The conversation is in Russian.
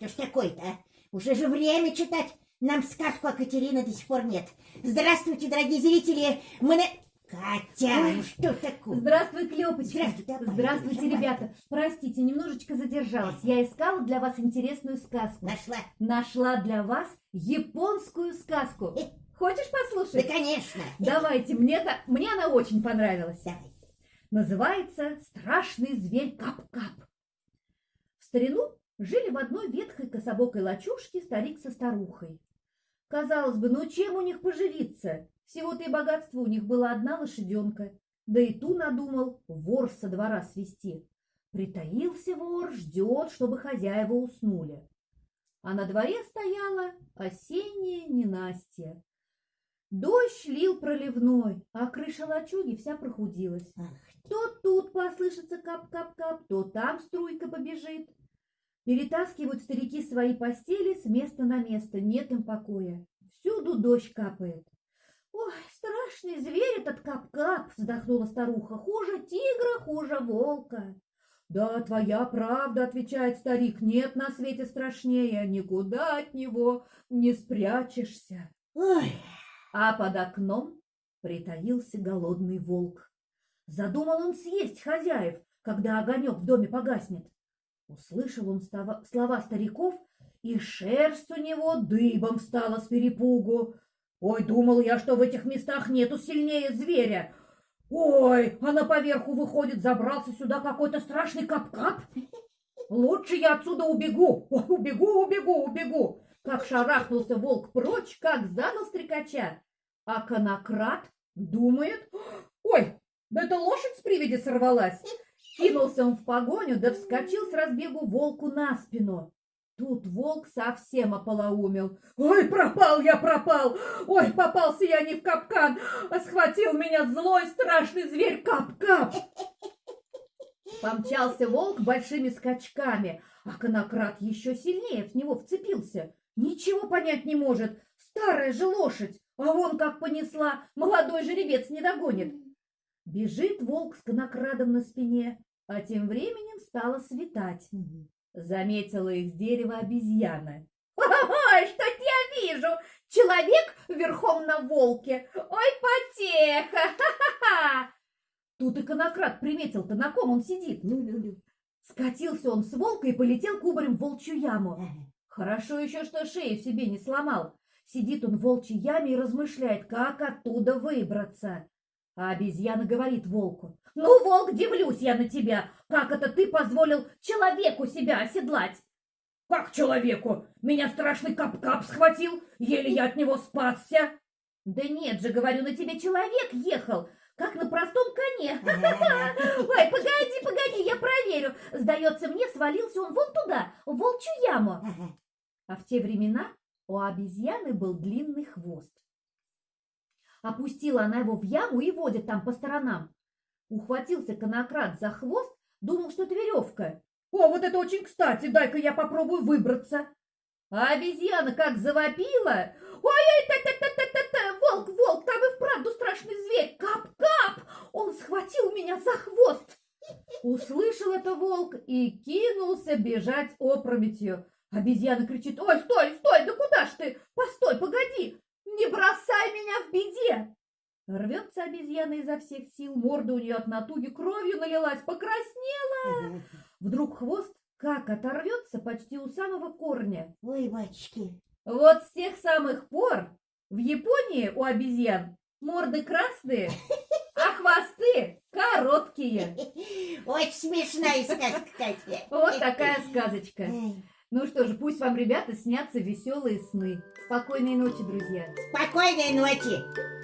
что ж такое-то, а? Уже же время читать. Нам сказку о Катерине до сих пор нет. Здравствуйте, дорогие зрители. Катя, ну что такое? Здравствуй, Клёпочка. Здравствуйте, Апа. Здравствуйте, ребята. Простите, немножечко задержалась. Я искала для вас интересную сказку. Нашла? Нашла для вас японскую сказку. Хочешь Да, послушать? конечно. Давайте, мне она очень понравилась. Давай. Называется «Страшный зверь Кап-Кап». В старину жили в одной ветхой кособокой лачушке старик со старухой. Казалось бы, ну чем у них поживиться? Всего-то и богатство у них была одна лошаденка. Да и ту надумал вор со двора свести. Притаился вор, ждет, чтобы хозяева уснули. А на дворе стояла осенняя ненастье. Дождь лил проливной, а крыша лачуги вся прохудилась. То тут послышится кап-кап-кап, то там струйка побежит. Перетаскивают старики свои постели с места на место, нет им покоя. Всюду дождь капает. «Ой, страшный зверь этот Кап-Кап!» — вздохнула старуха. «Хуже тигра, хуже волка!» «Да, твоя правда!» — отвечает старик. «Нет на свете страшнее, никуда от него не спрячешься!» Ой, А под окном притаился голодный волк. Задумал он съесть хозяев, когда огонек в доме погаснет. Услышал он слова стариков, и шерсть у него дыбом встала с перепугу. «Ой, думал я, что в этих местах нету сильнее зверя. Ой, а на поверху выходит, забрался сюда какой-то страшный Кап-Кап. Лучше я отсюда убегу. Ой, убегу. Как шарахнулся волк прочь, как задал стрекача. А конокрад думает: ой, да это лошадь с привязи сорвалась. Кинулся он в погоню, да вскочил с разбегу волку на спину. Тут волк совсем ополоумел. «Ой, пропал я! Ой, попался я не в капкан, а схватил меня злой страшный зверь Кап-Кап!» Помчался волк большими скачками, а конокрад еще сильнее в него вцепился. Ничего понять не может. Старая же лошадь, а вон как понесла, молодой жеребец не догонит. Бежит волк с конокрадом на спине, а тем временем стало светать. Заметила их с дерева обезьяна. «Ой, что-то я вижу! Человек верхом на волке! Ой, потеха! Ха-ха-ха!» Тут и конокрад приметил-то, на ком он сидит. Скатился он с волка и полетел кубарем в волчью яму. Хорошо еще, что шею себе не сломал. Сидит он в волчьей яме и размышляет, как оттуда выбраться. А обезьяна говорит волку: «Ну, волк, дивлюсь я на тебя! Как это ты позволил человеку себя оседлать?» «Как человеку? Меня страшный Кап-Кап схватил, еле я от него спасся!» «Да нет же, говорю, на тебе человек ехал, как на простом коне!» «Ой, погоди, я проверю! Сдается мне, свалился он вон туда, в волчью яму!» А в те времена у обезьяны был длинный хвост. Опустила она его в яму и водит там по сторонам. Ухватился конокрад за хвост, думал, что это веревка. «О, вот это очень кстати, дай-ка я попробую выбраться!» А обезьяна как завопила: «Ой, волк, там и вправду страшный зверь, Кап-Кап! Он схватил меня за хвост!» Услышал это волк и кинулся бежать опрометью. Обезьяна кричит: «Ой, стой, да куда ж ты? Постой, погоди! Не бросай меня в беде!» Рвется обезьяна изо всех сил, морда у нее от натуги кровью налилась, покраснела. Вдруг хвост как оторвется почти у самого корня. ой, батюшки. Вот с тех самых пор в Японии у обезьян морды красные, а хвосты короткие. Очень смешная сказка, Катя. Вот такая сказочка. Ой, Ну что же, пусть вам, ребята, снятся веселые сны. Спокойной ночи, друзья. спокойной ночи.